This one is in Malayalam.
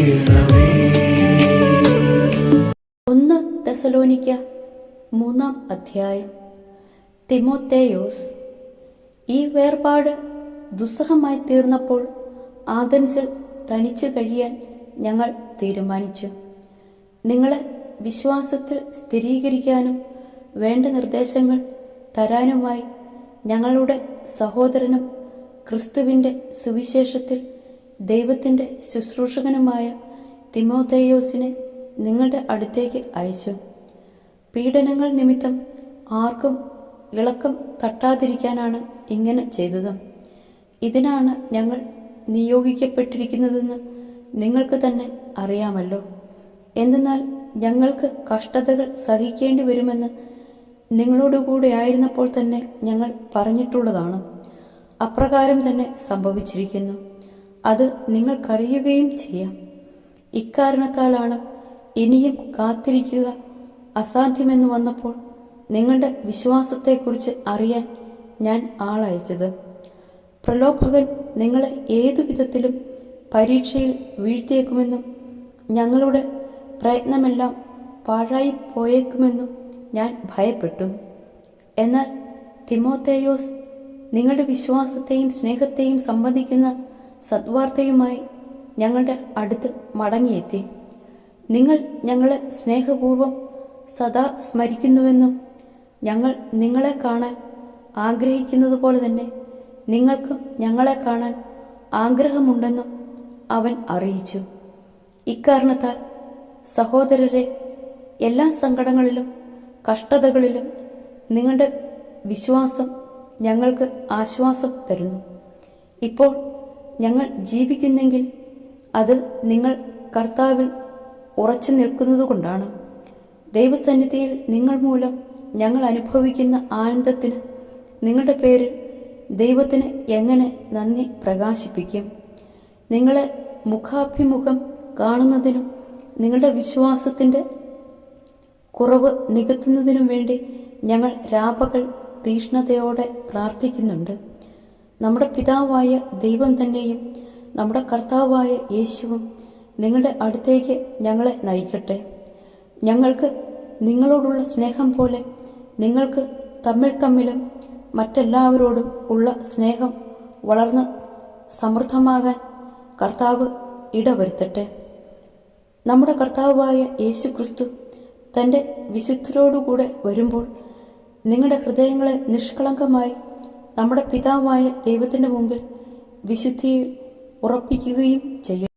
1 തെസ്സലോനിക്ക 3-ാം അധ്യായം. തിമോത്തേയോസ്, ഈ വേർപാട് ദുസ്സഹമായി തീർന്നപ്പോൾ ആഥൻസിൽ തനിച്ചു കഴിയാൻ ഞങ്ങൾ തീരുമാനിച്ചു. നിങ്ങളെ വിശ്വാസത്തിൽ സ്ഥിരീകരിക്കാനും വേണ്ട നിർദ്ദേശങ്ങൾ തരാനുമായി ഞങ്ങളുടെ സഹോദരനും ക്രിസ്തുവിൻ്റെ സുവിശേഷത്തിൽ ദൈവത്തിൻ്റെ ശുശ്രൂഷകനുമായ തിമോത്തേയോസിനെ നിങ്ങളുടെ അടുത്തേക്ക് അയച്ചു. പീഡനങ്ങൾ നിമിത്തം ആർക്കും ഇളക്കം തട്ടാതിരിക്കാനാണ് ഇങ്ങനെ ചെയ്തത്. ഇതിനാണ് ഞങ്ങൾ നിയോഗിക്കപ്പെട്ടിരിക്കുന്നതെന്ന് നിങ്ങൾക്ക് തന്നെ അറിയാമല്ലോ. എന്തെന്നാൽ ഞങ്ങൾക്ക് കഷ്ടതകൾ സഹിക്കേണ്ടി വരുമെന്ന് നിങ്ങളോടുകൂടെ ആയിരുന്നപ്പോൾ തന്നെ ഞങ്ങൾ പറഞ്ഞിട്ടുള്ളതാണ്. അപ്രകാരം തന്നെ സംഭവിച്ചിരിക്കുന്നു. അത് നിങ്ങൾക്കറിയുകയും ചെയ്യാം. ഇക്കാരണത്താലാണ് ഇനിയും കാത്തിരിക്കുക അസാധ്യമെന്ന് വന്നപ്പോൾ നിങ്ങളുടെ വിശ്വാസത്തെക്കുറിച്ച് അറിയാൻ ഞാൻ ആളയച്ചത്. പ്രലോഭകൻ നിങ്ങളെ ഏതു വിധത്തിലും പരീക്ഷയിൽ വീഴ്ത്തിയേക്കുമെന്നും ഞങ്ങളുടെ പ്രയത്നമെല്ലാം പാഴായി പോയേക്കുമെന്നും ഞാൻ ഭയപ്പെട്ടു. എന്നാൽ തിമോത്തേയോസ് നിങ്ങളുടെ വിശ്വാസത്തെയും സ്നേഹത്തെയും സംബന്ധിക്കുന്ന സദ്വാർത്തയുമായി ഞങ്ങളുടെ അടുത്ത് മടങ്ങിയെത്തി. നിങ്ങൾ ഞങ്ങളെ സ്നേഹപൂർവ്വം സദാ സ്മരിക്കുന്നുവെന്നും ഞങ്ങൾ നിങ്ങളെ കാണാൻ ആഗ്രഹിക്കുന്നത് പോലെ തന്നെ നിങ്ങൾക്കും ഞങ്ങളെ കാണാൻ ആഗ്രഹമുണ്ടെന്നും അവൻ അറിയിച്ചു. ഇക്കാരണത്താൽ സഹോദരരെ, എല്ലാ സങ്കടങ്ങളിലും കഷ്ടതകളിലും നിങ്ങളുടെ വിശ്വാസം ഞങ്ങൾക്ക് ആശ്വാസം തരുന്നു. ഇപ്പോൾ ഞങ്ങൾ ജീവിക്കുന്നെങ്കിൽ അത് നിങ്ങൾ കർത്താവിൽ ഉറച്ചു നിൽക്കുന്നതുകൊണ്ടാണ്. ദൈവസന്നിധിയിൽ നിങ്ങൾ മൂലം ഞങ്ങൾ അനുഭവിക്കുന്ന ആനന്ദത്തിന് നിങ്ങളുടെ പേരിൽ ദൈവത്തിന് എങ്ങനെ നന്ദി പ്രകാശിപ്പിക്കും? നിങ്ങളെ മുഖാഭിമുഖം കാണുന്നതിനും നിങ്ങളുടെ വിശ്വാസത്തിൻ്റെ കുറവ് നികത്തുന്നതിനും വേണ്ടി ഞങ്ങൾ രാപകൽ തീഷ്ണതയോടെ പ്രാർത്ഥിക്കുന്നുണ്ട്. നമ്മുടെ പിതാവായ ദൈവം തന്നെയും നമ്മുടെ കർത്താവായ യേശുവും നിങ്ങളുടെ അടുത്തേക്ക് ഞങ്ങളെ നയിക്കട്ടെ. ഞങ്ങൾക്ക് നിങ്ങളോടുള്ള സ്നേഹം പോലെ നിങ്ങൾക്ക് തമ്മിലും മറ്റെല്ലാവരോടും ഉള്ള സ്നേഹം വളർന്ന് സമൃദ്ധമാകാൻ കർത്താവ് ഇടവരുത്തട്ടെ. നമ്മുടെ കർത്താവായ യേശു ക്രിസ്തു തൻ്റെ വിശുദ്ധരോടുകൂടെ വരുമ്പോൾ നിങ്ങളുടെ ഹൃദയങ്ങളെ നിഷ്കളങ്കമായി നമ്മുടെ പിതാവായ ദൈവത്തിൻ്റെ മുമ്പിൽ വിശുദ്ധിയിൽ ഉറപ്പിക്കുകയും ചെയ്യും.